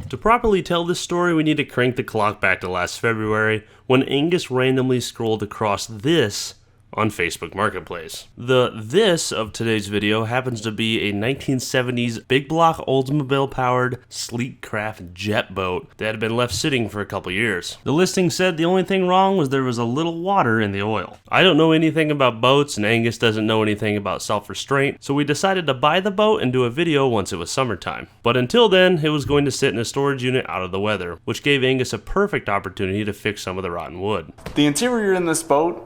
To properly tell this story, we need to crank the clock back to last February, when Angus randomly scrolled across this on Facebook Marketplace. The "this" of today's video happens to be a 1970s big block Oldsmobile powered sleek craft jet boat that had been left sitting for a couple years. The listing said the only thing wrong was there was a little water in the oil. I don't know anything about boats and Angus doesn't know anything about self-restraint, so we decided to buy the boat and do a video once it was summertime. But until then, it was going to sit in a storage unit out of the weather, which gave Angus a perfect opportunity to fix some of the rotten wood. The interior in this boat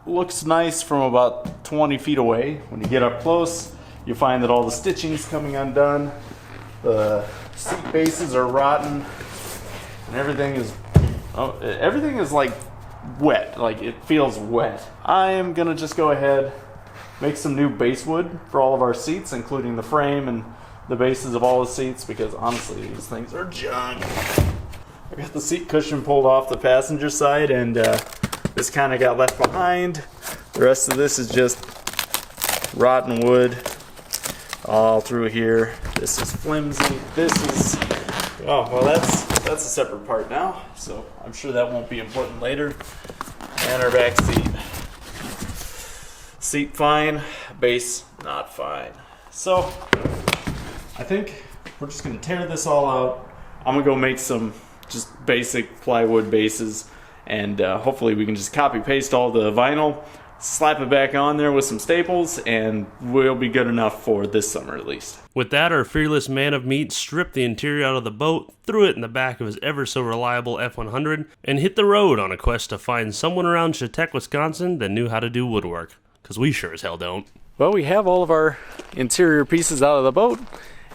looks nice from about 20 feet away. When you get up close, you find that all the stitching's coming undone, the seat bases are rotten, and everything is like wet, like it feels wet. I am gonna just go ahead, make some new base wood for all of our seats, including the frame and the bases of all the seats, because honestly these things are junk. I got the seat cushion pulled off the passenger side, and this kind of got left behind. The rest of this is just rotten wood all through here. This is flimsy. This is, oh, well, that's a separate part now, so I'm sure that won't be important later. And our back seat. Seat fine, base not fine. So I think we're just gonna tear this all out. I'm gonna go make some just basic plywood bases, and hopefully we can just copy paste all the vinyl, slap it back on there with some staples, and we'll be good enough for this summer at least. With that, our fearless man of meat stripped the interior out of the boat, threw it in the back of his ever so reliable F-100, and hit the road on a quest to find someone around Chautauqua, Wisconsin that knew how to do woodwork, because we sure as hell don't. Well, we have all of our interior pieces out of the boat,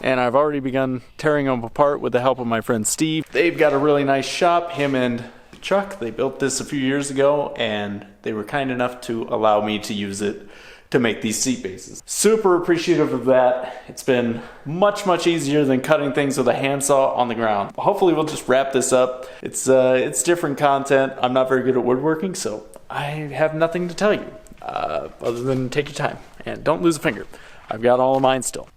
and I've already begun tearing them apart with the help of my friend Steve. They've got a really nice shop, him and Chuck. They built this a few years ago, and they were kind enough to allow me to use it to make these seat bases. Super appreciative of that. It's been much easier than cutting things with a handsaw on the ground. Hopefully we'll just wrap this up. It's different content. I'm not very good at woodworking, so I have nothing to tell you other than take your time and don't lose a finger. I've got all of mine still.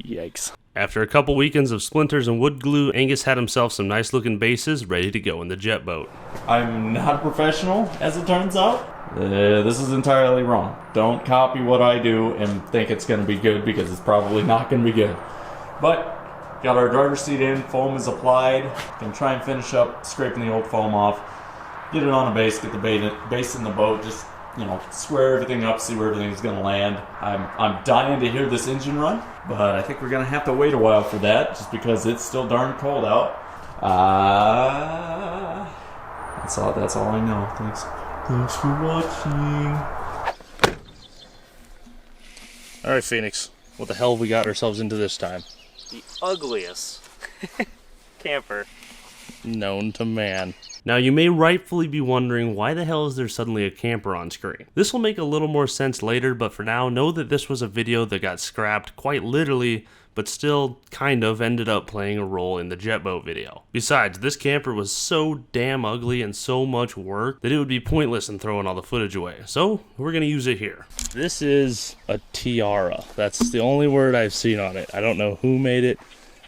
Yikes. After a couple weekends of splinters and wood glue, Angus had himself some nice looking bases ready to go in the jet boat. I'm not a professional, as it turns out. This is entirely wrong. Don't copy what I do and think it's going to be good, because it's probably not going to be good. But got our driver's seat in, foam is applied. Gonna try and finish up scraping the old foam off, get it on a base, get the base in the boat, just, you know, square everything up, see where everything's gonna land. I'm dying to hear this engine run, but I think we're gonna have to wait a while for that, just because it's still darn cold out. That's all I know. Thanks for watching. All right, Phoenix, what the hell have we got ourselves into this time? The ugliest camper known to man. Now, you may rightfully be wondering, why the hell is there suddenly a camper on screen? This will make a little more sense later, but for now, know that this was a video that got scrapped quite literally, but still kind of ended up playing a role in the jet boat video. Besides, this camper was so damn ugly and so much work that it would be pointless in throwing all the footage away, so we're gonna use it here. This is a tiara. That's the only word I've seen on it. I don't know who made it.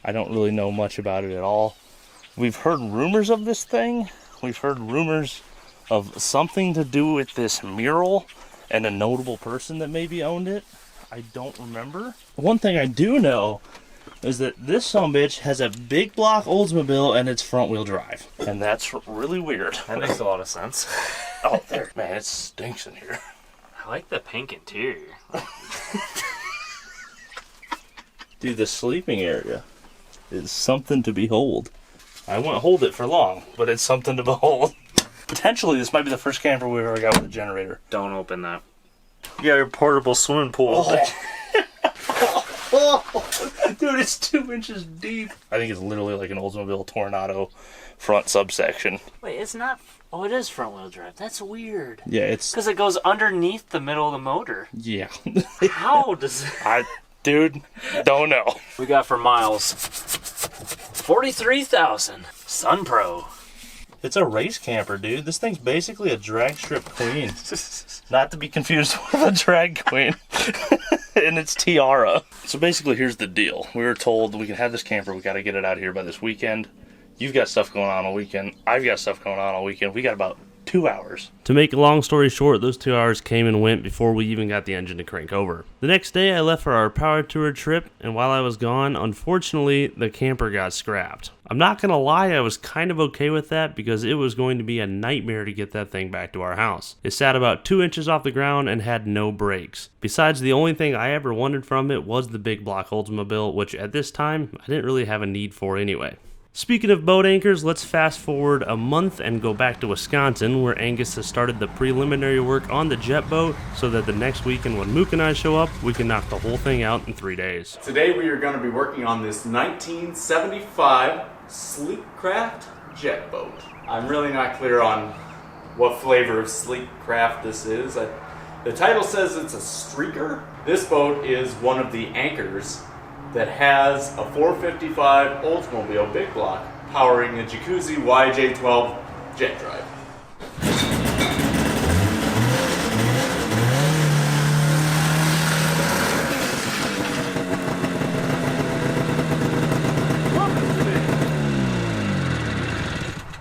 I don't really know much about it at all. We've heard rumors of this thing. We've heard rumors of something to do with this mural and a notable person that maybe owned it. I don't remember. One thing I do know is that this sumbitch has a big block Oldsmobile and it's front wheel drive. And that's really weird. That makes a lot of sense. Oh, there, man, it stinks in here. I like the pink interior. Dude, the sleeping area is something to behold. I won't hold it for long, but it's something to behold. Potentially, this might be the first camper we've ever got with a generator. Don't open that. You got your portable swimming pool. Dude, it's 2 inches deep. I think it's literally like an Oldsmobile Tornado front subsection. Wait, it's not... Oh, it is front wheel drive. That's weird. Yeah, it's... Because it goes underneath the middle of the motor. Yeah. How does... Dude, don't know. We got for miles. 43,000. Sun Pro. It's a race camper, dude. This thing's basically a drag strip queen. Not to be confused with a drag queen. and it's Tiara. So basically, here's the deal. We were told we can have this camper. We got to get it out here by this weekend. You've got stuff going on all weekend. I've got stuff going on all weekend. We got about 2 hours. To make a long story short, those 2 hours came and went before we even got the engine to crank over. The next day, I left for our power tour trip, and while I was gone, unfortunately, the camper got scrapped. I'm not gonna lie, I was kind of okay with that because it was going to be a nightmare to get that thing back to our house. It sat about 2 inches off the ground and had no brakes. Besides, the only thing I ever wanted from it was the big block Oldsmobile, which at this time, I didn't really have a need for anyway. Speaking of boat anchors, let's fast forward a month and go back to Wisconsin, where Angus has started the preliminary work on the jet boat so that the next weekend when Mook and I show up, we can knock the whole thing out in 3 days. Today we are going to be working on this 1975 sleek craft jet boat. I'm really not clear on what flavor of sleek craft this is. The title says it's a streaker. This boat is one of the anchors that has a 455 Oldsmobile big block powering a Jacuzzi YJ12 jet drive.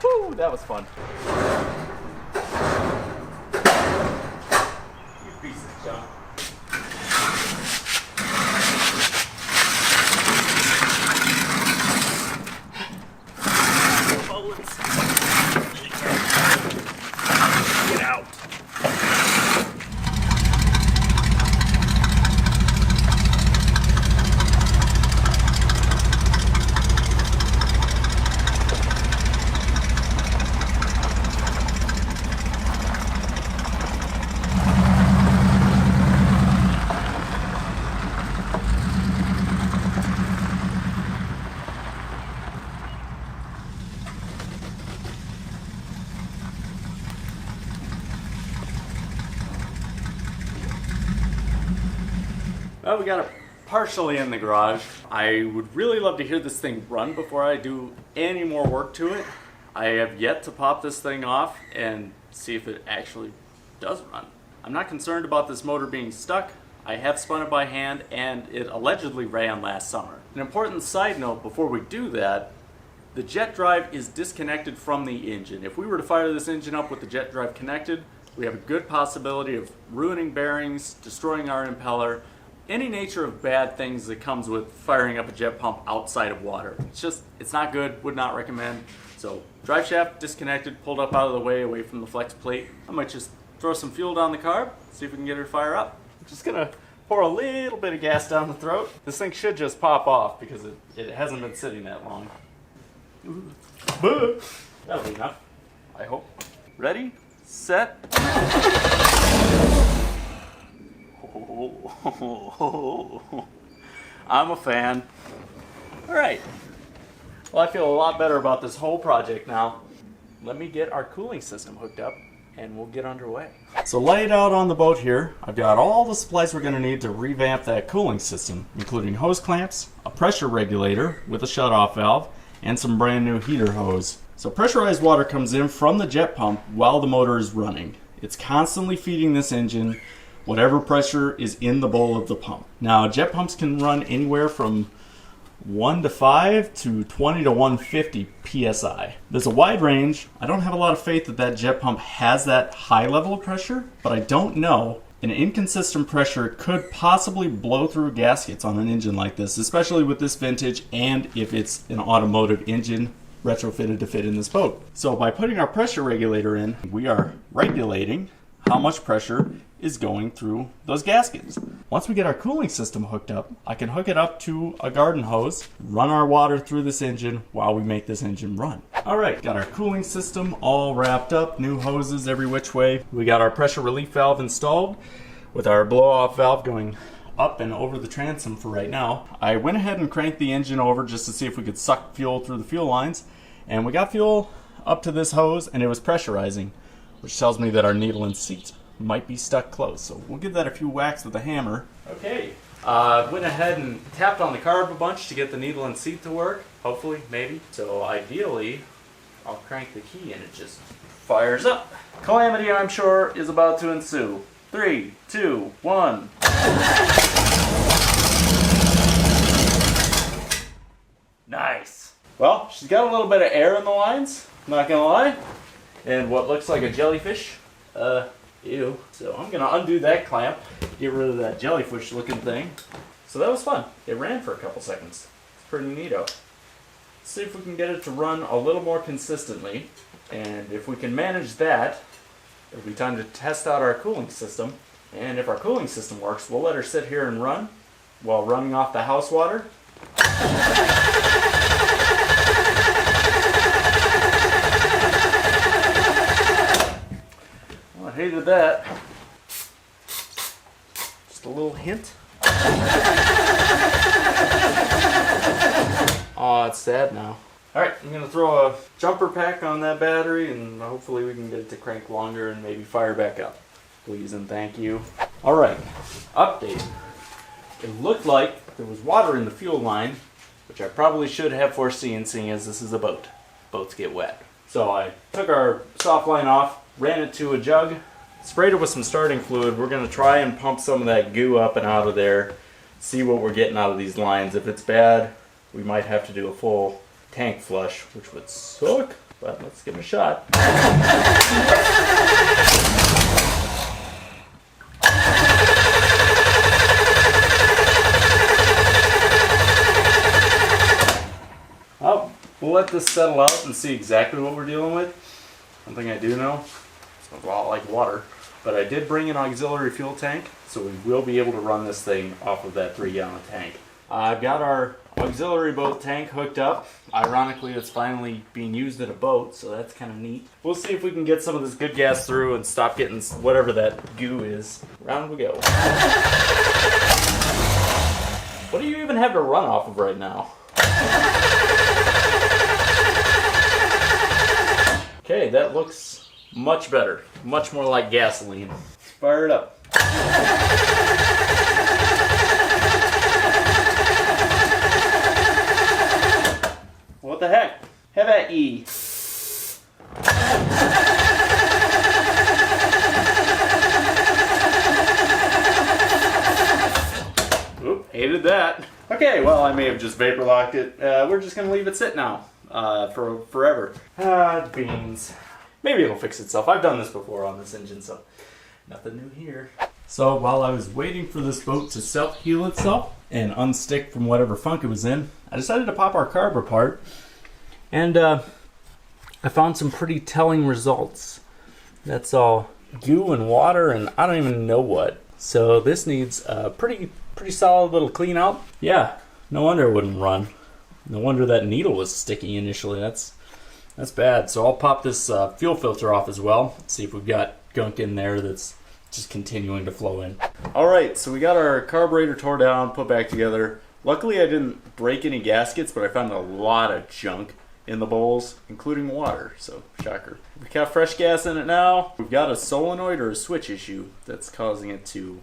Woo, that was fun. You piece of junk. Well, we got it partially in the garage. I would really love to hear this thing run before I do any more work to it. I have yet to pop this thing off and see if it actually does run. I'm not concerned about this motor being stuck. I have spun it by hand and it allegedly ran last summer. An important side note before we do that, the jet drive is disconnected from the engine. If we were to fire this engine up with the jet drive connected, we have a good possibility of ruining bearings, destroying our impeller, any nature of bad things that comes with firing up a jet pump outside of water. It's not good, would not recommend. So drive shaft disconnected, pulled up out of the way, away from the flex plate. I might just throw some fuel down the carb, see if we can get her to fire up. I'm just gonna pour a little bit of gas down the throat. This thing should just pop off because it hasn't been sitting that long. That'll be enough, I hope. Ready, set. I'm a fan. Alright. Well, I feel a lot better about this whole project now. Let me get our cooling system hooked up and we'll get underway. So laid out on the boat here, I've got all the supplies we're going to need to revamp that cooling system, including hose clamps, a pressure regulator with a shutoff valve, and some brand new heater hose. So pressurized water comes in from the jet pump while the motor is running. It's constantly feeding this engine whatever pressure is in the bowl of the pump. Now, jet pumps can run anywhere from 1 to 5 to 20 to 150 psi. There's a wide range. I don't have a lot of faith that that jet pump has that high level of pressure, but I don't know. An inconsistent pressure could possibly blow through gaskets on an engine like this, especially with this vintage and if it's an automotive engine retrofitted to fit in this boat. So by putting our pressure regulator in, we are regulating how much pressure is going through those gaskets. Once we get our cooling system hooked up, I can hook it up to a garden hose, run our water through this engine while we make this engine run. Alright, got our cooling system all wrapped up, new hoses every which way. We got our pressure relief valve installed with our blow-off valve going up and over the transom for right now. I went ahead and cranked the engine over just to see if we could suck fuel through the fuel lines, and we got fuel up to this hose and it was pressurizing, which tells me that our needle and seat might be stuck close. So we'll give that a few whacks with a hammer. Okay, went ahead and tapped on the carb a bunch to get the needle and seat to work. Hopefully, maybe. So ideally, I'll crank the key and it just fires up. Calamity, I'm sure, is about to ensue. 3, 2, 1. Nice. Well, she's got a little bit of air in the lines, not gonna lie. And what looks like a jellyfish. Ew. So I'm gonna undo that clamp, get rid of that jellyfish looking thing. So that was fun. It ran for a couple seconds. It's pretty neato. Let's see if we can get it to run a little more consistently. And if we can manage that, it'll be time to test out our cooling system. And if our cooling system works, we'll let her sit here and run while running off the house water. Well, I hated that. Just a little hint. Oh, it's sad now. Alright, I'm going to throw a jumper pack on that battery and hopefully we can get it to crank longer and maybe fire back up. Please and thank you. Alright, update. It looked like there was water in the fuel line, which I probably should have foreseen seeing as this is a boat. Boats get wet. So I took our soft line off, ran it to a jug, sprayed it with some starting fluid. We're going to try and pump some of that goo up and out of there, see what we're getting out of these lines. If it's bad, we might have to do a full tank flush, which would suck, but let's give it a shot. Oh, we'll let this settle out and see exactly what we're dealing with. One thing I do know, it's a lot like water, but I did bring an auxiliary fuel tank, so we will be able to run this thing off of that 3-gallon tank. I've got our auxiliary boat tank hooked up. Ironically, it's finally being used in a boat, so that's kind of neat. We'll see if we can get some of this good gas through and stop getting whatever that goo is. Round we go. What do you even have to run off of right now? Okay, that looks much better. Much more like gasoline. Fire it up. What the heck? Have at ye. Oop, hated that. Okay, well, I may have just vapor locked it. We're just gonna leave it sit now for forever. Beans. Maybe it'll fix itself. I've done this before on this engine, so nothing new here. So while I was waiting for this boat to self-heal itself and unstick from whatever funk it was in, I decided to pop our carb apart. And I found some pretty telling results. That's all goo and water and I don't even know what. So this needs a pretty solid little clean out. Yeah, no wonder it wouldn't run. No wonder that needle was sticky initially. That's bad. So I'll pop this fuel filter off as well. See if we've got gunk in there that's just continuing to flow in. Alright, so we got our carburetor tore down, put back together. Luckily I didn't break any gaskets, but I found a lot of junk in the bowls, including water, so shocker. We've got fresh gas in it now. We've got a solenoid or a switch issue that's causing it to,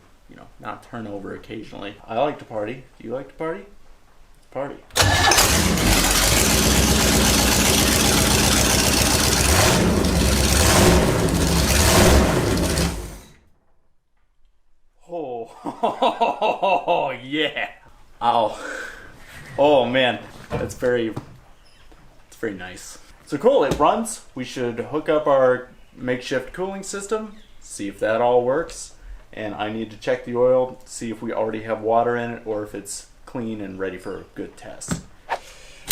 not turn over occasionally. I like to party. Do you like to party? Let's party. Oh, yeah. Ow. Oh man, that's very nice. So cool, it runs. We should hook up our makeshift cooling system, see if that all works. And I need to check the oil, see if we already have water in it or if it's clean and ready for a good test.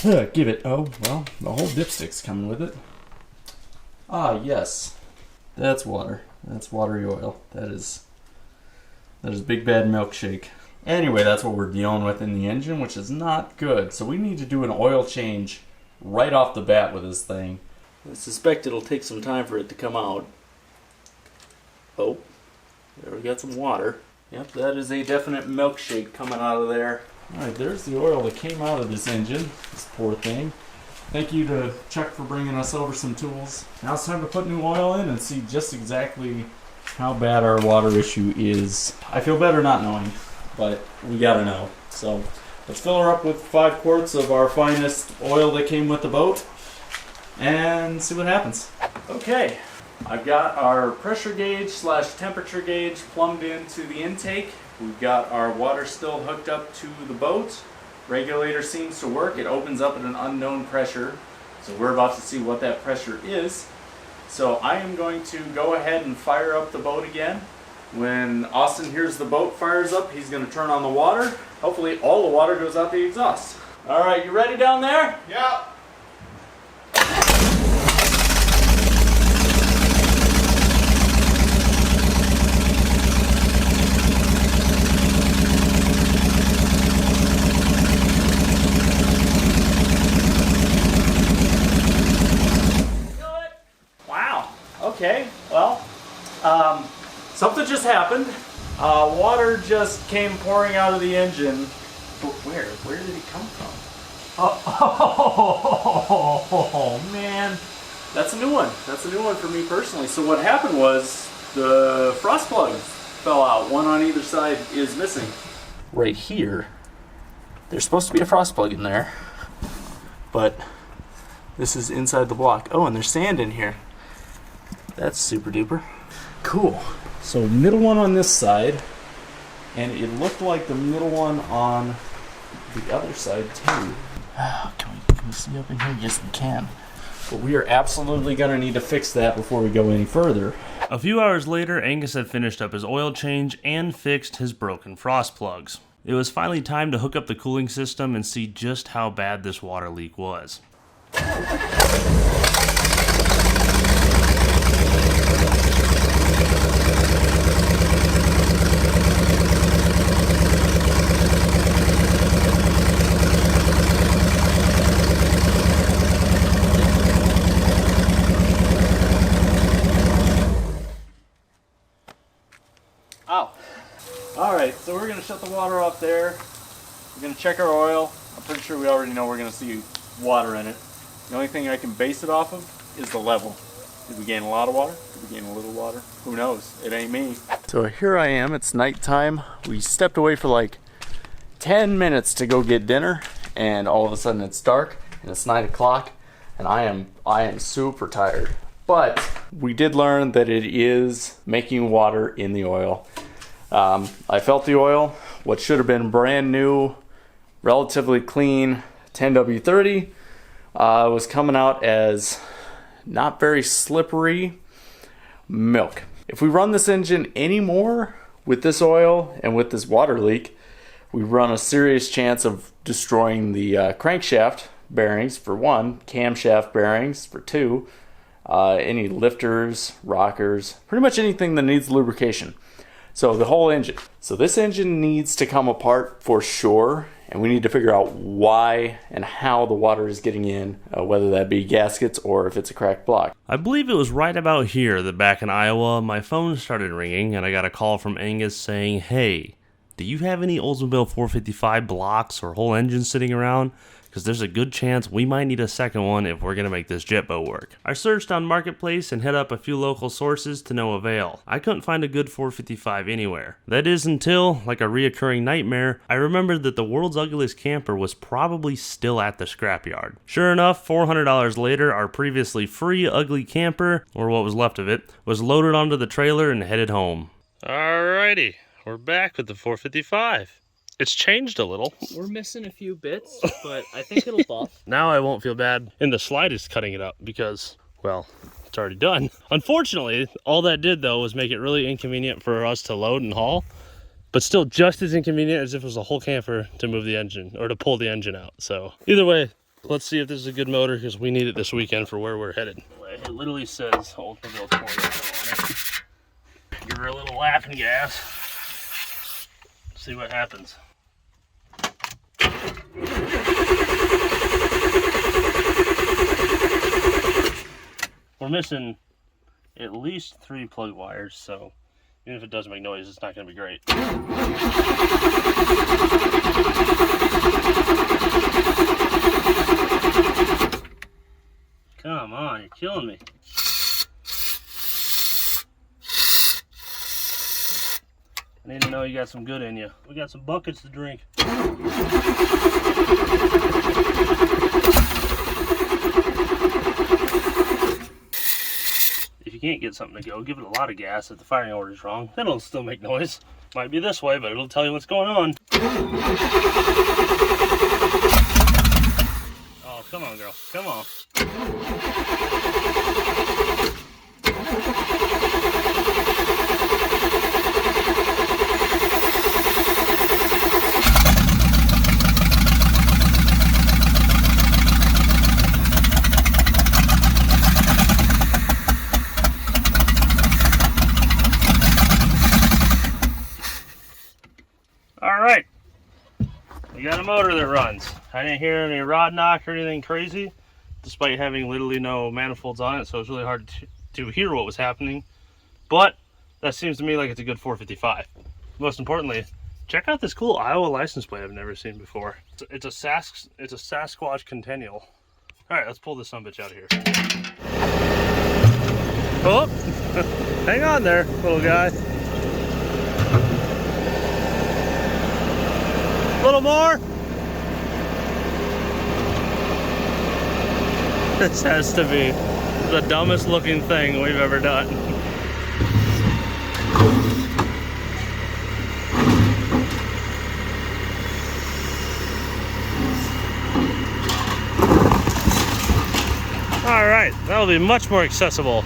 Give it, oh, well, the whole dipstick's coming with it. Ah, yes. That's water. That's watery oil. That is Big Bad Milkshake. Anyway, that's what we're dealing with in the engine, which is not good. So we need to do an oil change right off the bat with this thing. I suspect it'll take some time for it to come out. Oh, there we got some water. Yep, that is a definite milkshake coming out of there. Alright, there's the oil that came out of this engine. This poor thing. Thank you to Chuck for bringing us over some tools. Now it's time to put new oil in and see just exactly how bad our water issue is. I feel better not knowing, but we gotta know. So let's fill her up with 5 quarts of our finest oil that came with the boat and see what happens. Okay, I've got our pressure gauge / temperature gauge plumbed into the intake. We've got our water still hooked up to the boat. Regulator seems to work. It opens up at an unknown pressure. So we're about to see what that pressure is. So I am going to go ahead and fire up the boat again. When Austin hears the boat fires up, he's going to turn on the water. Hopefully all the water goes out the exhaust. All right, you ready down there? Yeah. Wow. Okay. Well, something just happened. Water just came pouring out of the engine. But where? Where did it come from? Oh, man. That's a new one. That's a new one for me personally. So what happened was the frost plugs fell out. One on either side is missing. Right here, there's supposed to be a frost plug in there, but this is inside the block. Oh, and there's sand in here. That's super duper. Cool. So middle one on this side, and it looked like the middle one on the other side too. Can we see up in here? Yes, we can. But we are absolutely going to need to fix that before we go any further. A few hours later, Angus had finished up his oil change and fixed his broken frost plugs. It was finally time to hook up the cooling system and see just how bad this water leak was. Alright, so we're going to shut the water off there. We're going to check our oil. I'm pretty sure we already know we're going to see water in it. The only thing I can base it off of is the level. Did we gain a lot of water? Did we gain a little water? Who knows? It ain't me. So here I am. It's nighttime. We stepped away for like 10 minutes to go get dinner, and all of a sudden it's dark and it's 9 o'clock, and I am super tired. But we did learn that it is making water in the oil. I felt the oil. What should have been brand new, relatively clean 10W30 was coming out as not very slippery milk. If we run this engine anymore with this oil and with this water leak, we run a serious chance of destroying the crankshaft bearings for one, camshaft bearings for two, any lifters, rockers, pretty much anything that needs lubrication. So the whole engine. So this engine needs to come apart for sure, and we need to figure out why and how the water is getting in, whether that be gaskets or if it's a cracked block. I believe it was right about here that back in Iowa, my phone started ringing and I got a call from Angus saying, "Hey, do you have any Oldsmobile 455 blocks or whole engines sitting around? Because there's a good chance we might need a second one if we're going to make this jet boat work." I searched on Marketplace and hit up a few local sources to no avail. I couldn't find a good 455 anywhere. That is until, like a reoccurring nightmare, I remembered that the world's ugliest camper was probably still at the scrapyard. Sure enough, $400 later, our previously free ugly camper, or what was left of it, was loaded onto the trailer and headed home. Alrighty, we're back with the 455. It's changed a little. We're missing a few bits, but I think it'll buff. Now I won't feel bad in the slightest cutting it up because, well, it's already done. Unfortunately, all that did though was make it really inconvenient for us to load and haul, but still just as inconvenient as if it was a whole camper to move the engine or to pull the engine out. So either way, let's see if this is a good motor because we need it this weekend for where we're headed. It literally says Oldsmobile 20 on it. Give her a little laughing gas. See what happens. We're missing at least 3 plug wires, so even if it doesn't make noise, it's not going to be great. Come on, you're killing me. I need to know you got some good in you. We got some buckets to drink. If you can't get something to go, give it a lot of gas. If the firing order is wrong, then it'll still make noise. Might be this way, but it'll tell you what's going on. Oh, come on, girl. Come on. Alright, we got a motor that runs. I didn't hear any rod knock or anything crazy, despite having literally no manifolds on it, so it's really hard to hear what was happening. But that seems to me like it's a good 455. Most importantly, check out this cool Iowa license plate I've never seen before. It's a Sasquatch Centennial. Alright, let's pull this sumbitch out of here. Oh, hang on there, little guy. A little more. This has to be the dumbest looking thing we've ever done. All right, that'll be much more accessible.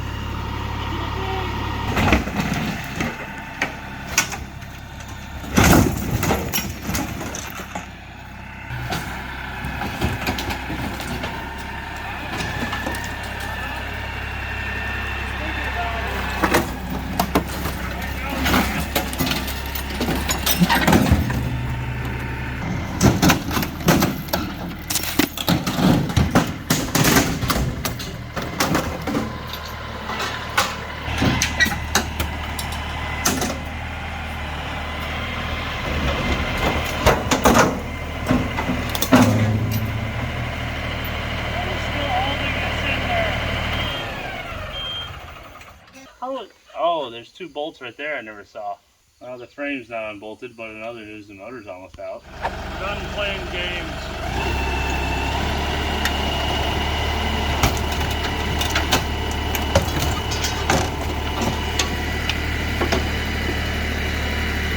Oh, there's two bolts right there I never saw. The frame's not unbolted, but in other news, the motor's almost out. Done playing games.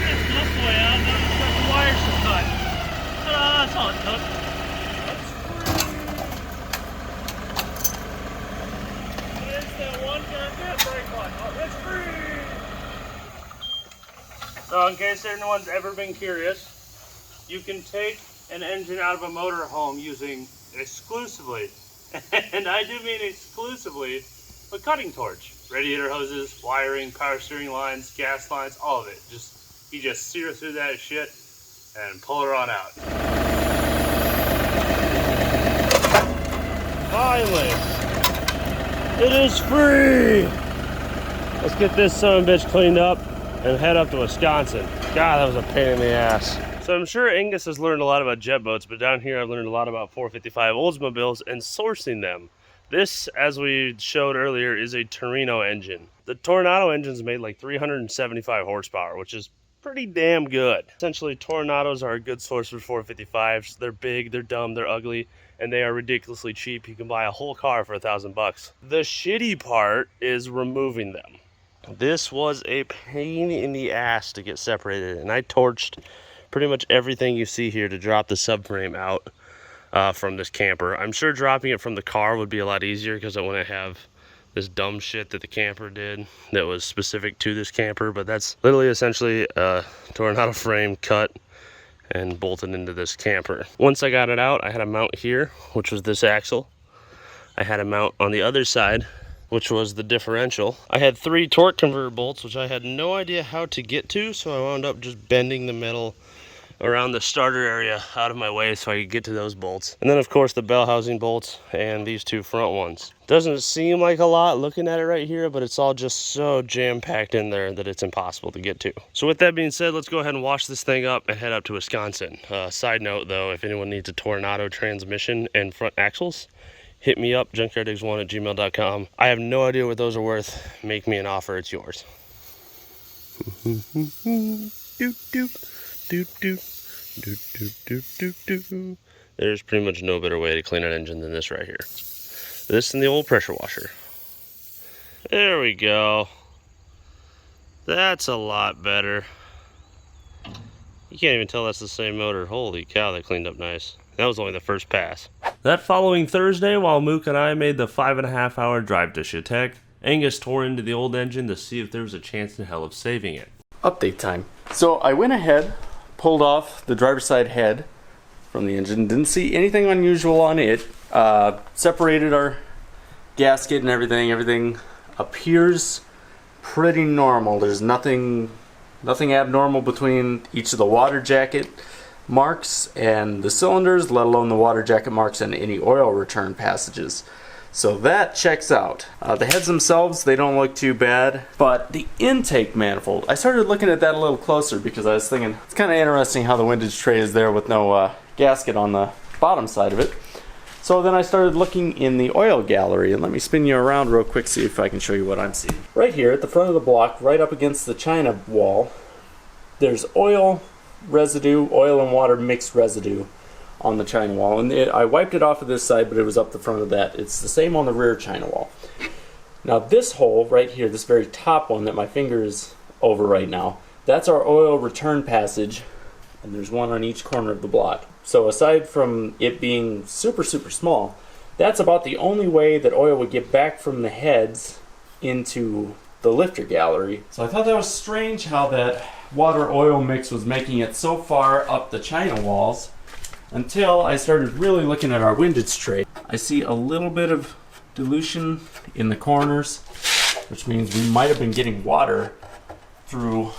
It's just the way out, now it's got the wires to cut. That's all it took. It's that one goddamn brake light. Oh, it's free! So in case anyone's ever been curious, you can take an engine out of a motor home using exclusively, and I do mean exclusively, a cutting torch. Radiator hoses, wiring, power steering lines, gas lines, all of it. You just sear through that shit and pull her on out. Finally, it is free! Let's get this son of a bitch cleaned up and head up to Wisconsin. God, that was a pain in the ass. So I'm sure Angus has learned a lot about jet boats, but down here I've learned a lot about 455 Oldsmobiles and sourcing them. This, as we showed earlier, is a Torino engine. The Tornado engine's made like 375 horsepower, which is pretty damn good. Essentially, Tornados are a good source for 455s. They're big, they're dumb, they're ugly, and they are ridiculously cheap. You can buy a whole car for $1,000. The shitty part is removing them. This was a pain in the ass to get separated, and I torched pretty much everything you see here to drop the subframe out from this camper. I'm sure dropping it from the car would be a lot easier because I wouldn't have this dumb shit that the camper did that was specific to this camper, but that's literally essentially a Tornado frame cut and bolted into this camper. Once I got it out, I had a mount here, which was this axle. I had a mount on the other side, which was the differential. I had 3 torque converter bolts, which I had no idea how to get to, so I wound up just bending the metal around the starter area out of my way so I could get to those bolts. And then of course the bell housing bolts and these 2 front ones. Doesn't seem like a lot looking at it right here, but it's all just so jam-packed in there that it's impossible to get to. So with that being said, let's go ahead and wash this thing up and head up to Wisconsin. Side note though, if anyone needs a Tornado transmission and front axles, hit me up, junkyarddigs1@gmail.com. I have no idea what those are worth. Make me an offer, it's yours. There's pretty much no better way to clean an engine than this right here. This and the old pressure washer. There we go. That's a lot better. You can't even tell that's the same motor. Holy cow, that cleaned up nice. That was only the first pass. That following Thursday, while Mook and I made the 5.5-hour drive to Chautauqua, Angus tore into the old engine to see if there was a chance in hell of saving it. Update time. So I went ahead, pulled off the driver's side head from the engine, didn't see anything unusual on it, separated our gasket and everything appears pretty normal. There's nothing abnormal between each of the water jacket marks and the cylinders, let alone the water jacket marks and any oil return passages. So that checks out. The heads themselves, they don't look too bad, but the intake manifold, I started looking at that a little closer because I was thinking it's kind of interesting how the windage tray is there with no gasket on the bottom side of it. So then I started looking in the oil gallery, and let me spin you around real quick, see if I can show you what I'm seeing. Right here at the front of the block, right up against the china wall, there's oil residue, oil and water mixed residue on the china wall. And I wiped it off of this side, but it was up the front of that. It's the same on the rear china wall. Now this hole right here, this very top one that my finger is over right now, that's our oil return passage, and there's one on each corner of the block. So aside from it being super small, that's about the only way that oil would get back from the heads into the lifter gallery. So I thought that was strange how that water oil mix was making it so far up the china walls, until I started really looking at our windage tray. I see a little bit of dilution in the corners, which means we might have been getting water through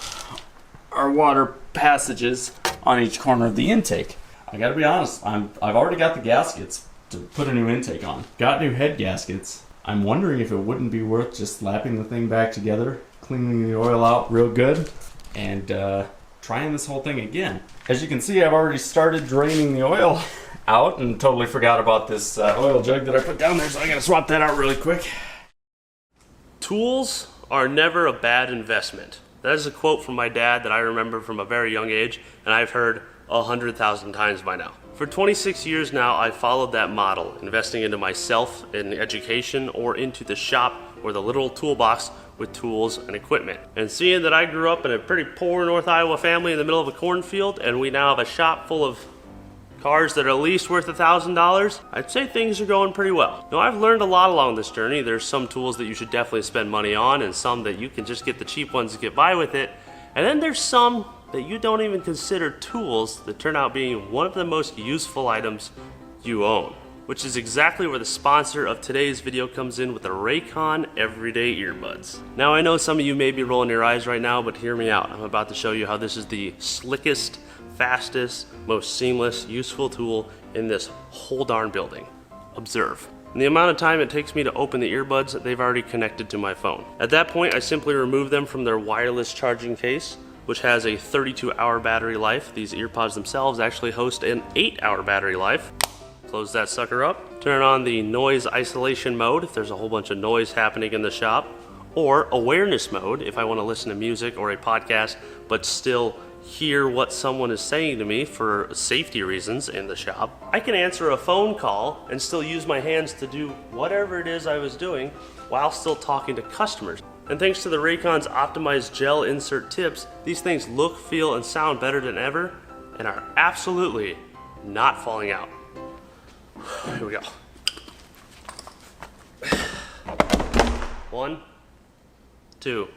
our water passages on each corner of the intake. I gotta be honest, I've already got the gaskets to put a new intake on. Got new head gaskets. I'm wondering if it wouldn't be worth just slapping the thing back together, cleaning the oil out real good, and trying this whole thing again. As you can see, I've already started draining the oil out and totally forgot about this oil jug that I put down there, so I gotta swap that out really quick. Tools are never a bad investment. That is a quote from my dad that I remember from a very young age, and I've heard 100,000 times by now. For 26 years now, I've followed that model, investing into myself in education or into the shop or the literal toolbox with tools and equipment. And seeing that I grew up in a pretty poor North Iowa family in the middle of a cornfield, and we now have a shop full of cars that are at least worth $1,000, I'd say things are going pretty well. Now, I've learned a lot along this journey. There's some tools that you should definitely spend money on, and some that you can just get the cheap ones to get by with it. And then there's some that you don't even consider tools that turn out being one of the most useful items you own, which is exactly where the sponsor of today's video comes in with the Raycon Everyday Earbuds. Now, I know some of you may be rolling your eyes right now, but hear me out. I'm about to show you how this is the slickest, fastest, most seamless, useful tool in this whole darn building. Observe. And the amount of time it takes me to open the earbuds, they've already connected to my phone. At that point, I simply remove them from their wireless charging case, which has a 32-hour battery life. These earpods themselves actually host an 8-hour battery life. Close that sucker up. Turn on the noise isolation mode if there's a whole bunch of noise happening in the shop, or awareness mode if I want to listen to music or a podcast but still hear what someone is saying to me for safety reasons in the shop. I can answer a phone call and still use my hands to do whatever it is I was doing while still talking to customers. And thanks to the Raycon's optimized gel insert tips, these things look, feel, and sound better than ever and are absolutely not falling out. Here we go. 1, 2,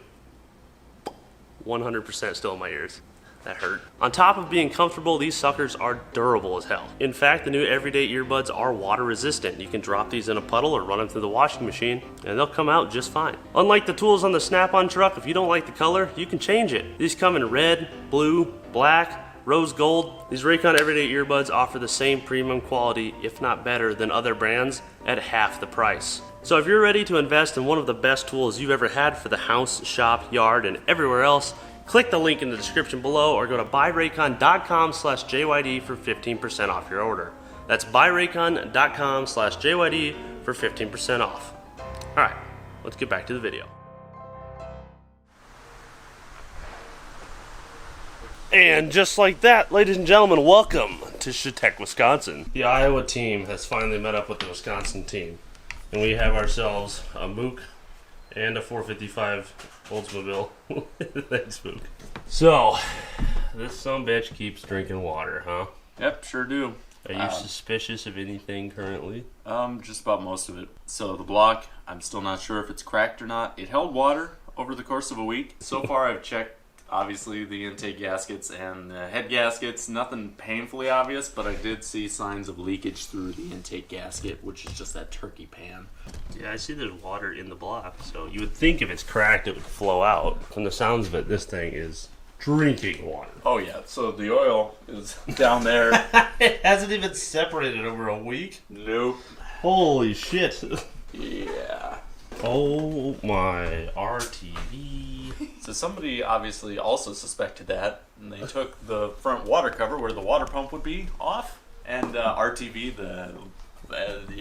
100% still in my ears. That hurt. On top of being comfortable, these suckers are durable as hell. In fact, the new Everyday Earbuds are water resistant. You can drop these in a puddle or run them through the washing machine and they'll come out just fine. Unlike the tools on the Snap-on truck, if you don't like the color, you can change it. These come in red, blue, black, rose gold. These Raycon Everyday Earbuds offer the same premium quality, if not better, than other brands at half the price. So if you're ready to invest in one of the best tools you've ever had for the house, shop, yard, and everywhere else, click the link in the description below or go to buyraycon.com/JYD for 15% off your order. That's buyraycon.com/JYD for 15% off. All right, let's get back to the video. And just like that, ladies and gentlemen, welcome to Chautauqua, Wisconsin. The Iowa team has finally met up with the Wisconsin team. And we have ourselves a Mook And a 455 Oldsmobile. Thanks, Mook. So, this sumbitch keeps drinking water, huh? Yep, sure do. Are you suspicious of anything currently? Just about most of it. So the block, I'm still not sure if it's cracked or not. It held water over the course of a week. So far I've checked, obviously, the intake gaskets and the head gaskets. Nothing painfully obvious, but I did see signs of leakage through the intake gasket, which is just that turkey pan. Yeah, I see there's water in the block, so you would think if it's cracked it would flow out. From the sounds of it, this thing is drinking water. Oh yeah, so the oil is down there. It hasn't even separated over a week? Nope. Holy shit. Yeah. Oh my RTV. So somebody obviously also suspected that, and they took the front water cover where the water pump would be off, and RTV the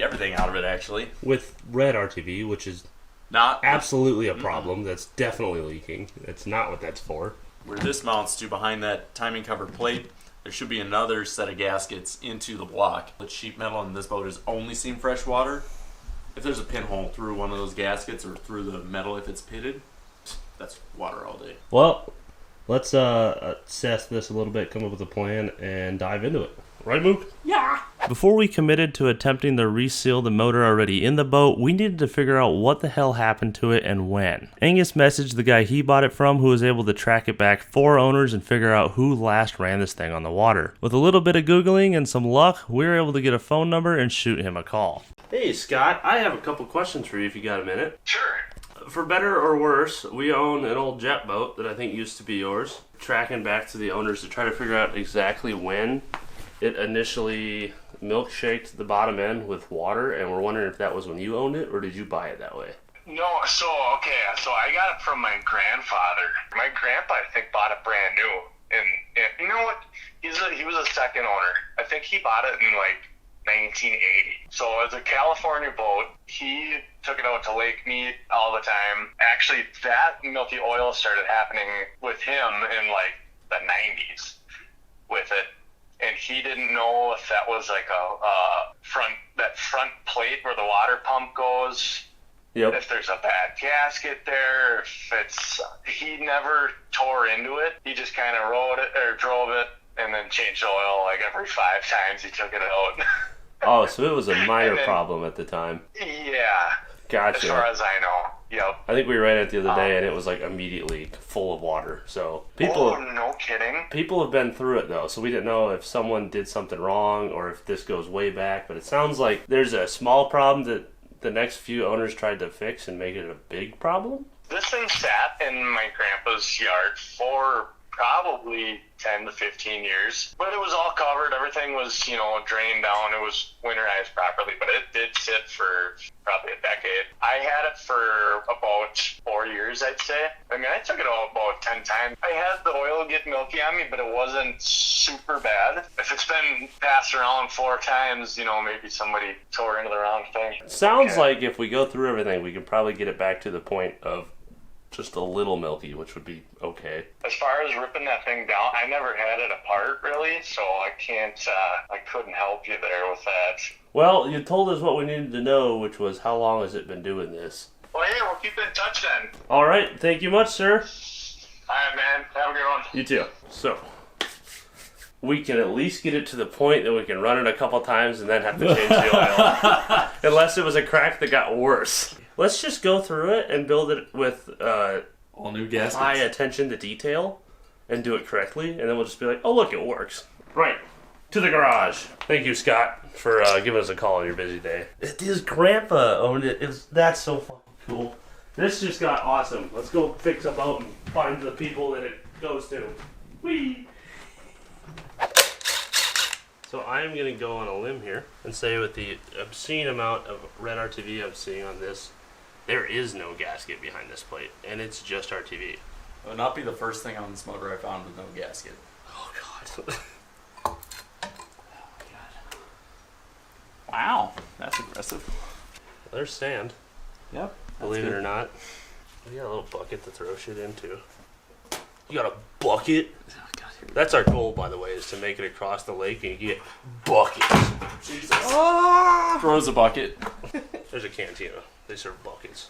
everything out of it actually. With red RTV, which is Not absolutely a problem. That's definitely leaking. That's not what that's for. where this mounts to behind that timing cover plate. There should be another set of gaskets into the block. The sheet metal in this boat has only seen fresh water. If there's a pinhole through one of those gaskets or through the metal if it's pitted, that's water all day. Well, let's assess this a little bit, come up with a plan, and dive into it. Right, Mook? Yeah. Before we committed to attempting to reseal the motor already in the boat, we needed to figure out what the hell happened to it and when. Angus messaged the guy he bought it from, who was able to track it back 4 owners and figure out who last ran this thing on the water. With a little bit of Googling and some luck, we were able to get a phone number and shoot him a call. Hey Scott, I have a couple questions for you if you got a minute. Sure. For better or worse, we own an old jet boat that I think used to be yours. Tracking back to the owners to try to figure out exactly when it initially milkshaked the bottom end with water, and we're wondering if that was when you owned it, or did you buy it that way? No, so I got it from my grandfather. My grandpa, I think, bought it brand new. And you know what? He was a second owner. I think he bought it in like 1980. So as a California boat, he took it out to Lake Mead all the time. Actually, that milky oil started happening with him in like the 90s with it. And he didn't know if that was like a front plate where the water pump goes. Yep. If there's a bad gasket there, he never tore into it. He just kind of drove it and then changed oil like every 5 times he took it out. Oh, so it was a minor problem at the time. Yeah. Gotcha. As far as I know. Yep. I think we ran it the other day and it was like immediately full of water. So no kidding. People have been through it though, so we didn't know if someone did something wrong or if this goes way back. But it sounds like there's a small problem that the next few owners tried to fix and make it a big problem. This thing sat in my grandpa's yard for probably 10 to 15 years. But it was all covered. Everything was, drained down. It was winterized properly. But it did sit for probably a decade. I had it for about 4 years, I'd say. I mean, I took it out about 10 times. I had the oil get milky on me, but it wasn't super bad. If it's been passed around 4 times, maybe somebody tore into the wrong thing. Sounds like if we go through everything, we could probably get it back to the point of just a little milky, which would be okay. As far as ripping that thing down, I never had it apart really, so I couldn't help you there with that. Well, you told us what we needed to know, which was how long has it been doing this? Well, hey, we'll keep in touch then. All right, thank you much, sir. All right, man. Have a good one. You too. So, we can at least get it to the point that we can run it a couple times and then have to change the oil. Unless it was a crack that got worse. Let's just go through it and build it with All new gaskets. high attention to detail and do it correctly, and then we'll just be like, oh look, it works. Right. To the garage. Thank you, Scott, for giving us a call on your busy day. His grandpa owned it. That's so fucking cool. This just got awesome. Let's go fix a boat and find the people that it goes to. Whee! So I'm going to go on a limb here and say with the obscene amount of red RTV I'm seeing on this, there is no gasket behind this plate, and it's just RTV. It would not be the first thing on this motor I found with no gasket. Oh, God. Oh, God. Wow, that's aggressive. There's sand, Yep. believe it or not. We got a little bucket to throw shit into. You got a bucket? Oh, God. That's our goal, by the way, is to make it across the lake and you get buckets. Jesus. Throws a bucket. There's a cantina. They serve buckets.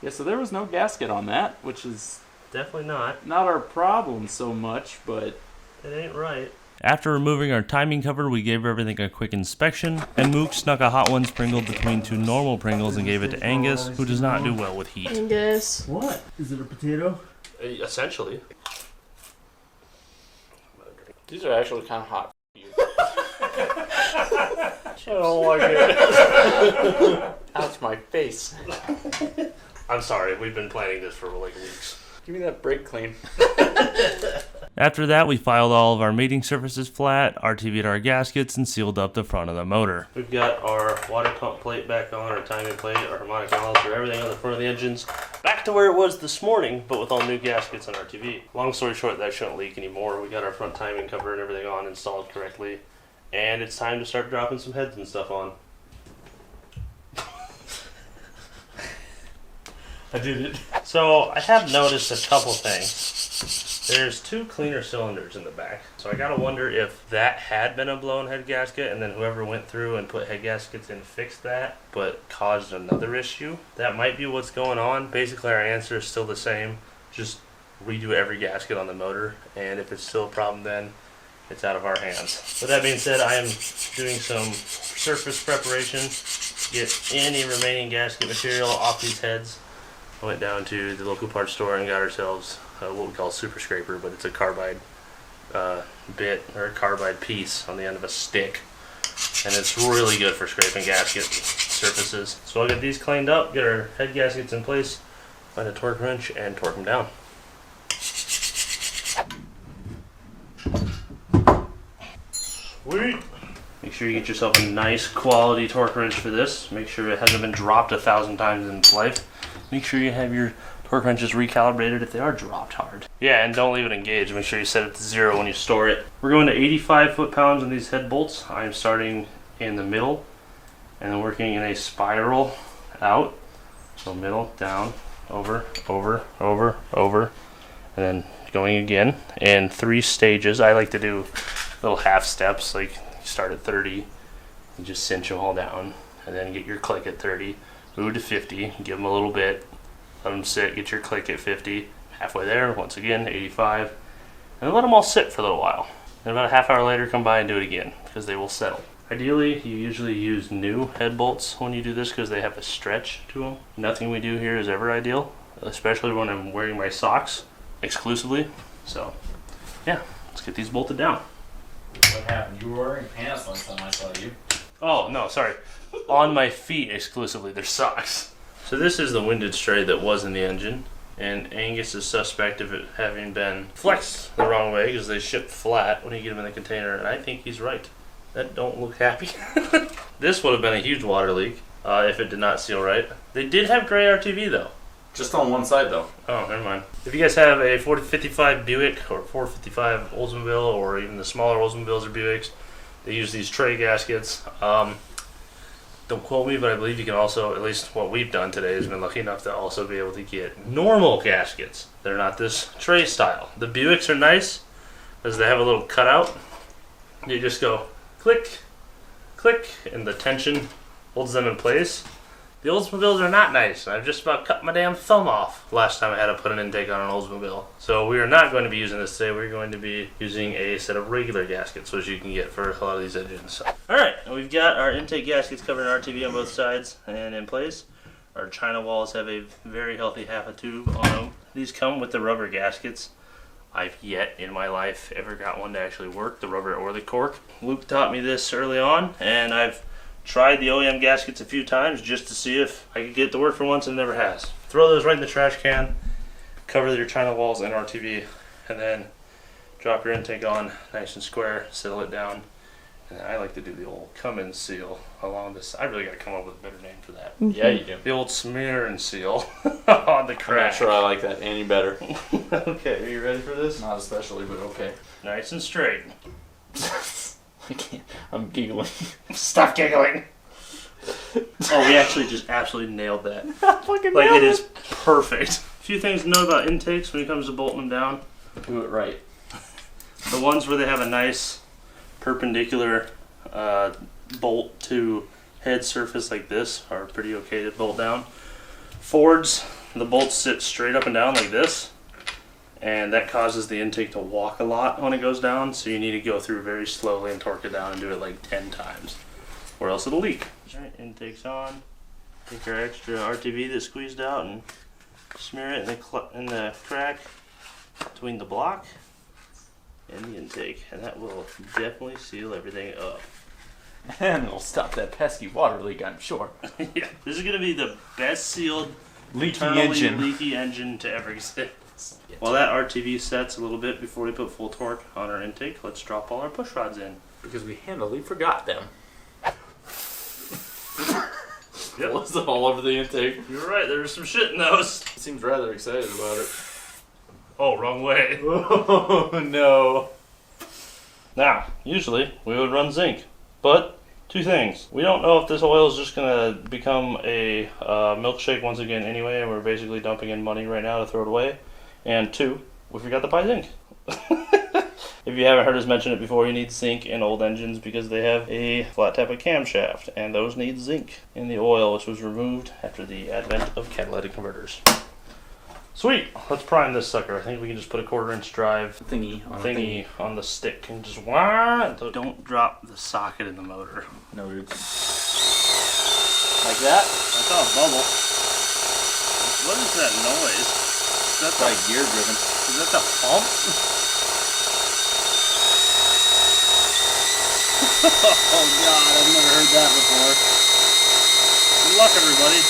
Yeah, so there was no gasket on that, which is Definitely not. our problem so much, but It ain't right. After removing our timing cover, we gave everything a quick inspection, and Mook snuck a Hot Ones Pringle between two normal Pringles and gave it to Angus, who does not do well with heat. Angus. what? Is it a potato? Essentially. These are actually kind of hot. I don't like it. Ouch, my face. I'm sorry, we've been planning this for like weeks. Give me that brake clean. After that, we filed all of our mating surfaces flat, RTV'd our gaskets, and sealed up the front of the motor. We've got our water pump plate back on, our timing plate, our harmonic balancer, everything on the front of the engines. Back to where it was this morning, but with all new gaskets and RTV. Long story short, that shouldn't leak anymore. We got our front timing cover and everything on, installed correctly. And it's time to start dropping some heads and stuff on. I did it. So, I have noticed a couple things. There's two cleaner cylinders in the back. So I gotta wonder if that had been a blown head gasket and then whoever went through and put head gaskets in fixed that, but caused another issue. That might be what's going on. Basically our answer is still the same. Just redo every gasket on the motor, and if it's still a problem then it's out of our hands. With that being said, I am doing some surface preparation to get any remaining gasket material off these heads. I went down to the local parts store and got ourselves what we call a super scraper, but it's a carbide bit or a carbide piece on the end of a stick, and it's really good for scraping gasket surfaces. So I'll get these cleaned up, get our head gaskets in place, find a torque wrench, and torque them down. Sweet. Make sure you get yourself a nice quality torque wrench for this. Make sure it hasn't been dropped 1,000 times in its life. Make sure you have your torque wrenches recalibrated if they are dropped hard. Yeah, and don't leave it engaged. Make sure you set it to 0 when you store it. We're going to 85 foot-pounds on these head bolts. I'm starting in the middle and then working in a spiral out. So middle, down, over, over, over, over, and then going again in 3 stages. I like to do little half steps, like you start at 30, you just cinch them all down, and then get your click at 30, move to 50, give them a little bit, let them sit, get your click at 50, halfway there, once again, 85, and then let them all sit for a little while. And about a half hour later, come by and do it again, because they will settle. Ideally, you usually use new head bolts when you do this because they have a stretch to them. Nothing we do here is ever ideal, especially when I'm wearing my socks exclusively. So, yeah, let's get these bolted down. What happened? You were wearing pants last time I saw you. Oh, no, sorry. On my feet exclusively, they're socks. So this is the windage tray that was in the engine, and Angus is suspect of it having been flexed the wrong way because they ship flat when you get them in the container, and I think he's right. That don't look happy. This would have been a huge water leak if it did not seal right. They did have gray RTV though. Just on one side though. Oh, never mind. If you guys have a 455 Buick or 455 Oldsmobile or even the smaller Oldsmobiles or Buicks, they use these tray gaskets. Don't quote me, but I believe you can also, at least what we've done today, has been lucky enough to also be able to get normal gaskets. They're not this tray style. The Buicks are nice because they have a little cutout. You just go click, click, and the tension holds them in place. The Oldsmobiles are not nice. I've just about cut my damn thumb off last time I had to put an intake on an Oldsmobile. So we are not going to be using this today. We're going to be using a set of regular gaskets, which you can get for a lot of these engines. So. Alright, we've got our intake gaskets covered in RTV on both sides and in place. Our China walls have a very healthy half a tube on them. These come with the rubber gaskets. I've yet in my life ever got one to actually work, the rubber or the cork. Luke taught me this early on, and I've tried the OEM gaskets a few times just to see if I could get it to work for once, and it never has. Throw those right in the trash can, cover your China walls and RTV, and then drop your intake on nice and square, settle it down. And then I like to do the old come in seal along this. I really got to come up with a better name for that. Yeah, you do. The old smear and seal on the I'm crack. not sure I like that any better. Okay, are you ready for this? Not especially, but okay. Nice and straight. I can't. I'm giggling. Stop giggling. Oh, we actually just absolutely nailed that. Fucking Like, nailed it is perfect. A few things to know about intakes when it comes to bolting them down. Do it right. The ones where they have a nice perpendicular bolt to head surface like this are pretty okay to bolt down. Fords, the bolts sit straight up and down like this, and that causes the intake to walk a lot when it goes down, so you need to go through very slowly and torque it down and do it like 10 times, or else it'll leak. Alright, intake's on. Take our extra RTV that's squeezed out and smear it in the crack between the block and the intake, and that will definitely seal everything up. And it'll stop that pesky water leak, I'm sure. Yeah, this is going to be the best sealed Leaky engine to ever exist. While that RTV sets a little bit before we put full torque on our intake, let's drop all our push rods in. Because we handily forgot them. Yep. Was it all over the intake? You're right, there's some shit in those. Seems rather excited about it. Oh, wrong way. Oh no. Now, usually we would run zinc, but two things. We don't know if this oil is just going to become a milkshake once again anyway, and we're basically dumping in money right now to throw it away. And two, we forgot to buy zinc. If you haven't heard us mention it before, you need zinc in old engines because they have a flat tap of camshaft, and those need zinc in the oil, which was removed after the advent of catalytic converters. Sweet, let's prime this sucker. I think we can just put a 1/4-inch drive Thingy on the stick and just wah. Don't drop the socket in the motor. Noted. Like that? I saw a bubble. What is that noise? Is that Like gear driven. Is that the pump? Oh god, I've never heard that before. Good luck, everybody.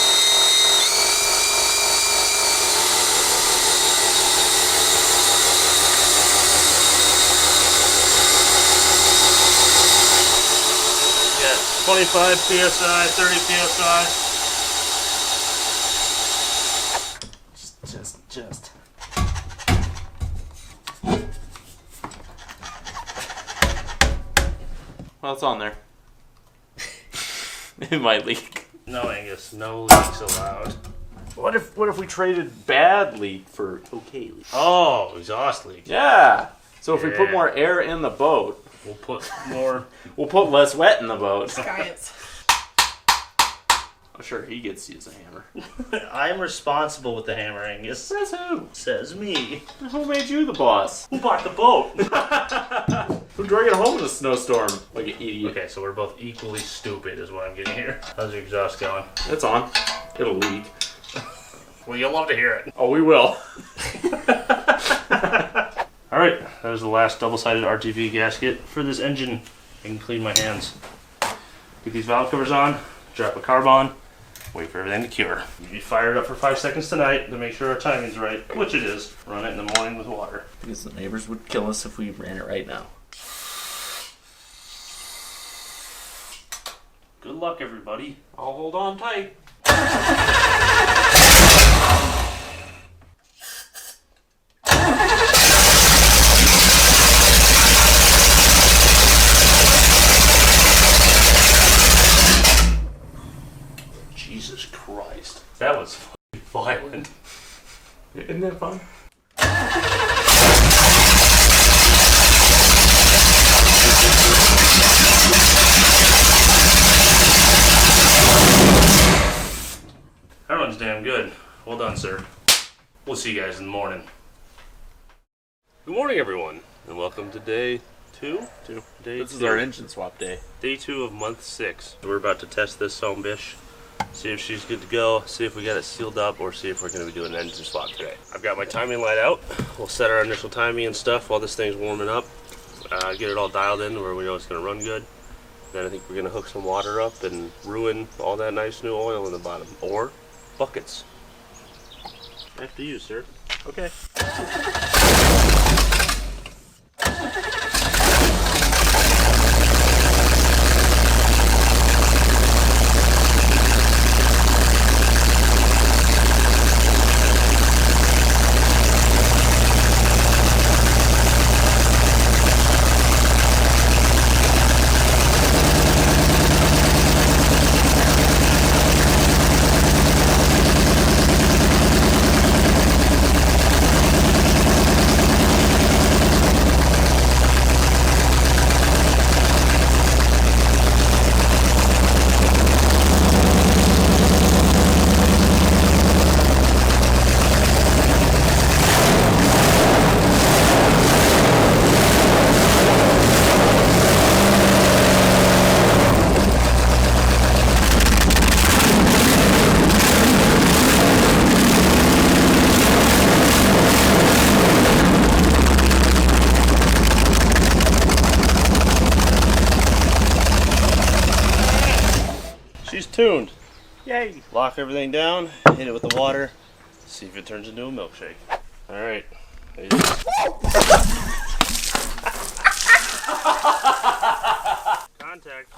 Yeah, 25 psi, 30 psi. Just. Well, it's on there. It might leak. No, Angus, no leaks allowed. What if we traded bad leak for okay leak? Oh, exhaust leak. Yeah. So if we put Yeah. more air in the boat, We'll put more. we'll put less wet in the boat. Gaskets. I'm sure he gets to use a hammer. I'm responsible with the hammer, Angus. Says who? Says me. Who made you the boss? Who bought the boat? Who drug it home in a snowstorm like an idiot? Okay, so we're both equally stupid is what I'm getting here. How's your exhaust going? It's on. It'll leak. Well, you'll love to hear it. Oh, we will. Alright, that was the last double-sided RTV gasket for this engine. I can clean my hands. Get these valve covers on, drop a carb on, wait for everything to cure. You fire it up for 5 seconds tonight to make sure our timing's right, which it is. Run it in the morning with water. Because the neighbors would kill us if we ran it right now. Good luck, everybody. I'll hold on tight. Jesus Christ. That was fucking violent. Isn't that fun? That runs damn good. Well done, sir. We'll see you guys in the morning. Good morning, everyone, and welcome to day 2. This is our engine swap day. Day 2 of month 6. We're about to test this some bish. See if she's good to go, see if we got it sealed up, or see if we're going to be doing an engine swap today. I've got my timing light out. We'll set our initial timing and stuff while this thing's warming up. Get it all dialed in where we know it's going to run good. Then I think we're going to hook some water up and ruin all that nice new oil in the bottom. Or buckets. After you, sir. Okay. She's tuned. Yay! Lock everything down, hit it with the water, see if it turns into a milkshake. Alright. Contact.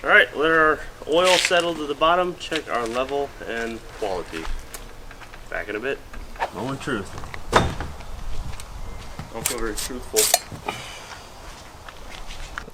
Alright, let our oil settle to the bottom, check our level and quality. Back in a bit. Moment of truth. Don't feel very truthful.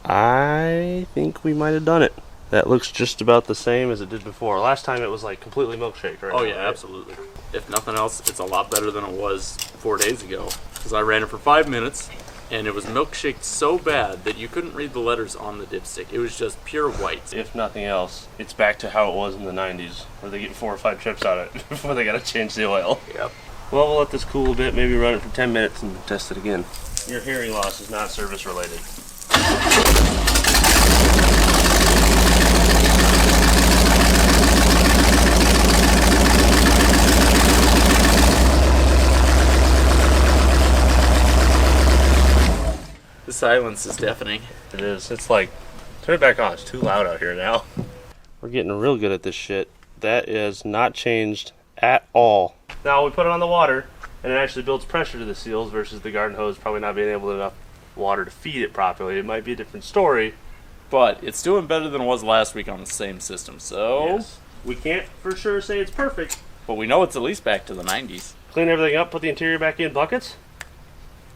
I think we might have done it. That looks just about the same as it did before. Last time it was like completely milkshake, right? Oh yeah, absolutely. If nothing else, it's a lot better than it was 4 days ago. Because I ran it for 5 minutes, and it was milkshaked so bad that you couldn't read the letters on the dipstick. It was just pure white. If nothing else, it's back to how it was in the 90s, where they get 4 or 5 trips on it before they gotta change the oil. Yep. Well, we'll let this cool a bit, maybe run it for 10 minutes and test it again. Your hearing loss is not service related. The silence is deafening. It is. It's like, turn it back on. It's too loud out here now. We're getting real good at this shit. That is not changed at all. Now we put it on the water, and it actually builds pressure to the seals versus the garden hose probably not being able to enough water to feed it properly. It might be a different story. But it's doing better than it was last week on the same system, so... Yes. We can't for sure say it's perfect. But we know it's at least back to the 90s. Clean everything up, put the interior back in buckets.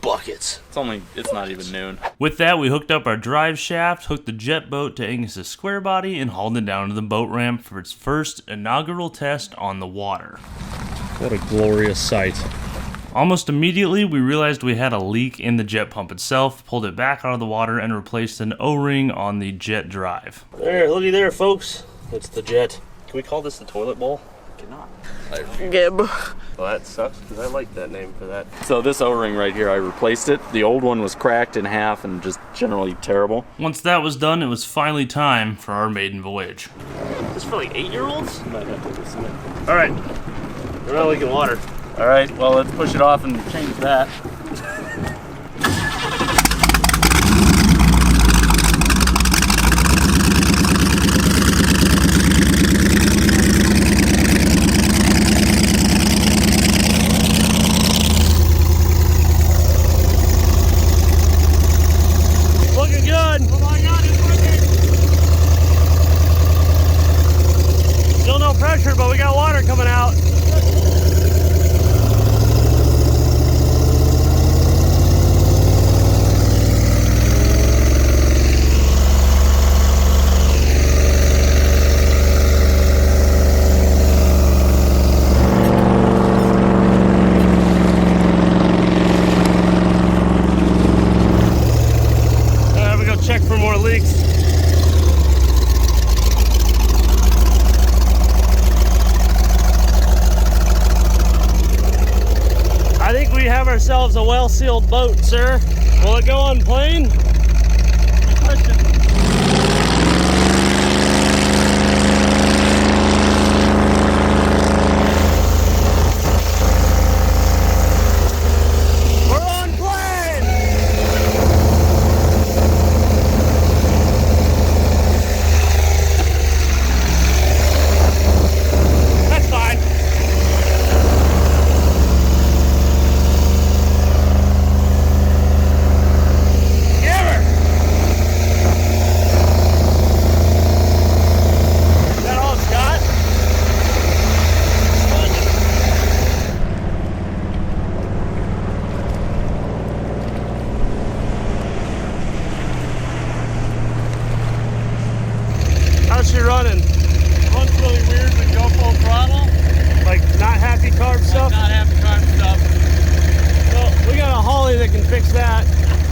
Buckets. It's not even noon. With that, we hooked up our drive shaft, hooked the jet boat to Angus's square body, and hauled it down to the boat ramp for its first inaugural test on the water. What a glorious sight. Almost immediately, we realized we had a leak in the jet pump itself, pulled it back out of the water, and replaced an O-ring on the jet drive. There, looky there, folks. It's the jet. Can we call this the toilet bowl? Cannot. Gib. Well, that sucks, because I like that name for that. So this O-ring right here, I replaced it. The old one was cracked in half and just generally terrible. Once that was done, it was finally time for our maiden voyage. This is for like 8-year-olds? Might have to listen in. Alright. We're not leaking water. Alright, well, let's push it off and change that. Looking good. Oh my God, it's working. Still no pressure, but we got water coming out. Check for more leaks. I think we have ourselves a well-sealed boat, sir. Will it go on plane? Good question.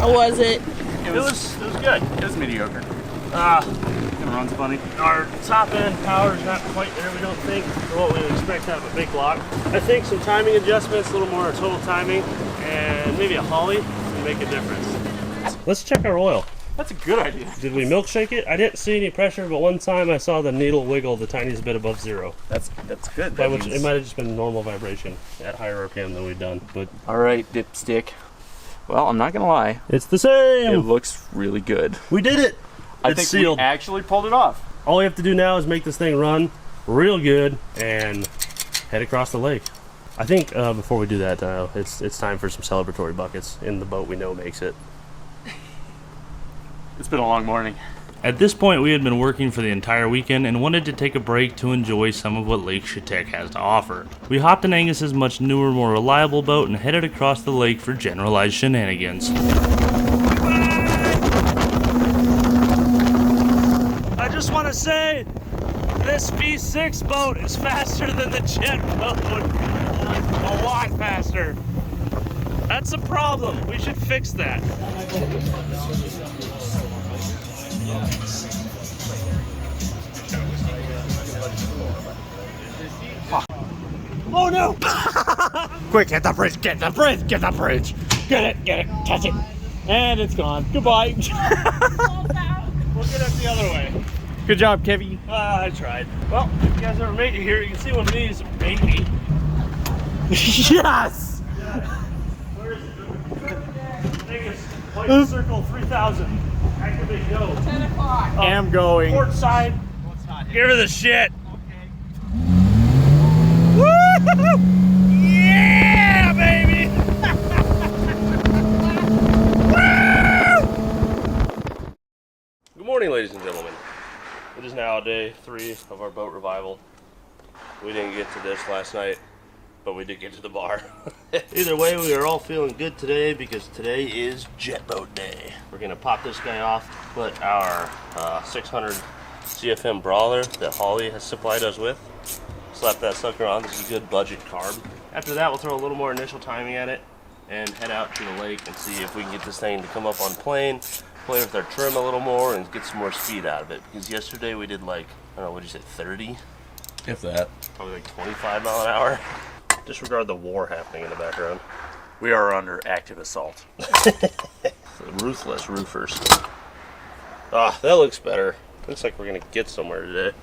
How was it? It was good. It was mediocre. It runs funny. Our top end power is not quite there, we don't think, for what we would expect out of a big block. I think some timing adjustments, a little more total timing, and maybe a Holly can make a difference. Let's check our oil. That's a good idea. Did we milkshake it? I didn't see any pressure, but one time I saw the needle wiggle the tiniest bit above zero. That's good. By which it might have just been normal vibration at higher RPM than we've done. But All right, dipstick. Well, I'm not gonna lie. it's the same. It looks really good. We did it. I It's think sealed. we actually pulled it off. All we have to do now is make this thing run real good and head across the lake. I think before we do that, it's time for some celebratory buckets in the boat we know makes it. It's been a long morning. At this point, we had been working for the entire weekend and wanted to take a break to enjoy some of what Lake Chetek has to offer. We hopped in Angus's much newer, more reliable boat and headed across the lake for generalized shenanigans. I just want to say, this V6 boat is faster than the jet boat. A lot faster. That's a problem. We should fix that. Oh no! Quick, get the bridge, get the bridge, get the bridge. Get it, catch it. And it's gone. Goodbye. We'll get it the other way. Good job, Kevy. I tried. Well, if you guys ever made it here, you can see one of these, maybe. Yes! Where is it? Vegas, White Circle 3000. Activate go. 10 o'clock. I'm going. Port side. Give her the shit. Yeah, baby! Good morning, ladies and gentlemen. It is now day 3 of our boat revival. We didn't get to this last night, but we did get to the bar. Either way, we are all feeling good today because today is jet boat day. We're gonna pop this guy off, put our 600 CFM brawler that Holly has supplied us with. Slap that sucker on. This is a good budget carb. After that, we'll throw a little more initial timing at it and head out to the lake and see if we can get this thing to come up on plane, play with our trim a little more, and get some more speed out of it. Because yesterday we did like, I don't know, what'd you say, 30? If that. Probably like 25 mile an hour. Disregard the war happening in the background. We are under active assault. The ruthless roofers. Ah, that looks better. Looks like we're gonna get somewhere today.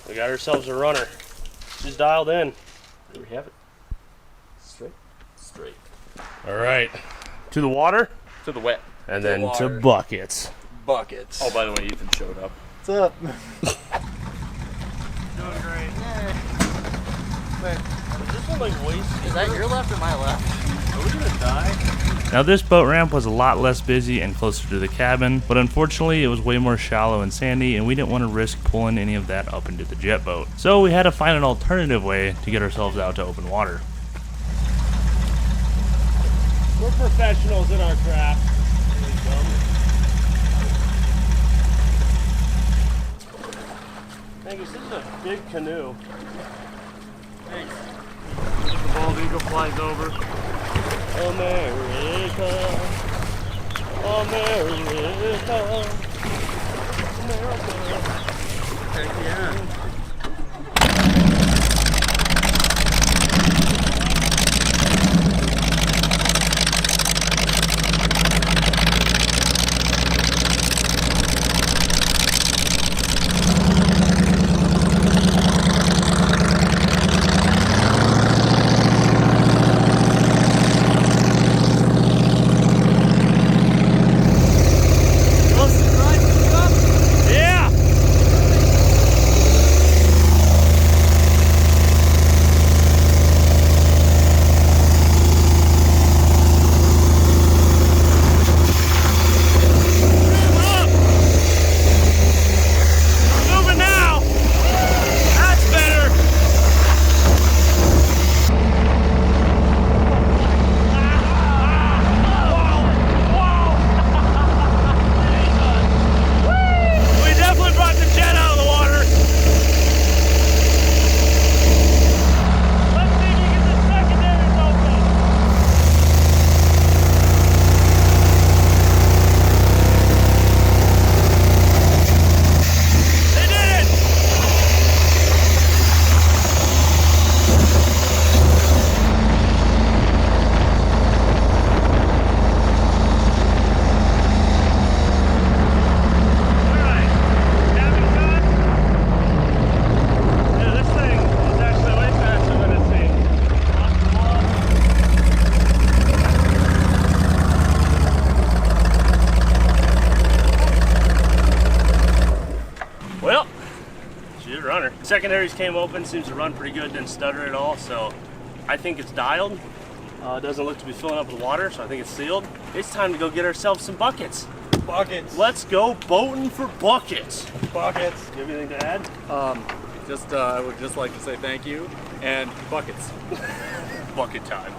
We got ourselves a runner. She's dialed in. There we have it. Straight. All right, to the water, To the wet. and then to water. buckets. Buckets. Oh, by the way, Ethan showed up. What's up? Doing great. Is this one like wasted? Is that your left or my left? Are we gonna die? Now this boat ramp was a lot less busy and closer to the cabin, but unfortunately it was way more shallow and sandy and we didn't want to risk pulling any of that up into the jet boat. So we had to find an alternative way to get ourselves out to open water. We're professionals in our craft. Angus, this is a big canoe. Thanks. The bald eagle flies over. America, America, America. Heck yeah. Secondaries came open, seems to run pretty good, didn't stutter at all, so I think it's dialed. It doesn't look to be filling up with water, so I think it's sealed. It's time to go get ourselves some buckets. Buckets. Let's go boating for buckets. Buckets. You have anything to add? I would just like to say thank you and buckets. Bucket time.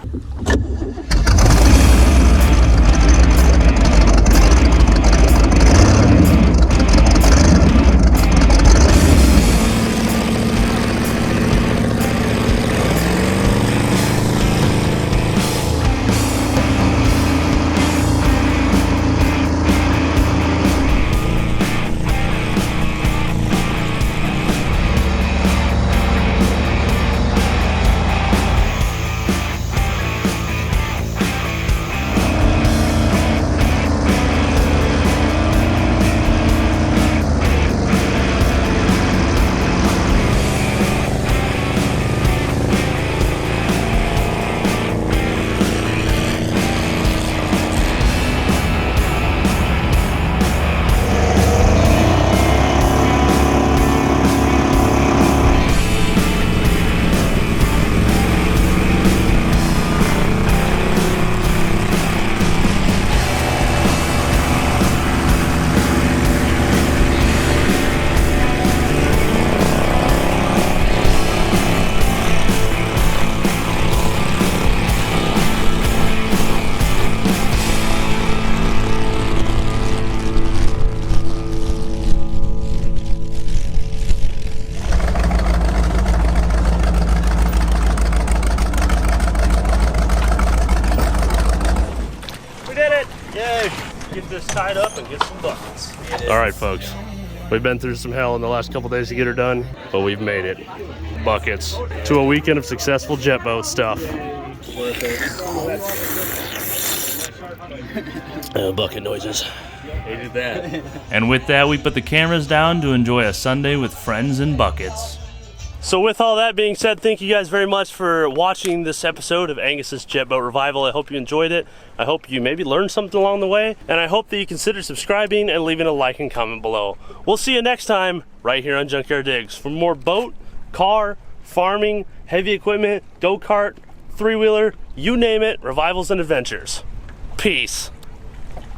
Get this tied up and get some buckets. All right, folks. We've been through some hell in the last couple days to get her done, but we've made it. Buckets. To a weekend of successful jet boat stuff. Bucket noises. Hated that. And with that, we put the cameras down to enjoy a Sunday with friends and buckets. So with all that being said, thank you guys very much for watching this episode of Angus's Jet Boat Revival. I hope you enjoyed it. I hope you maybe learned something along the way. And I hope that you consider subscribing and leaving a like and comment below. We'll see you next time right here on Junkyard Digs for more boat, car, farming, heavy equipment, go-kart, three-wheeler, you name it, revivals and adventures. Peace.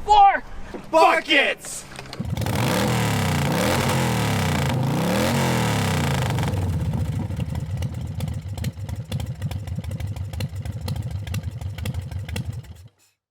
More Buckets!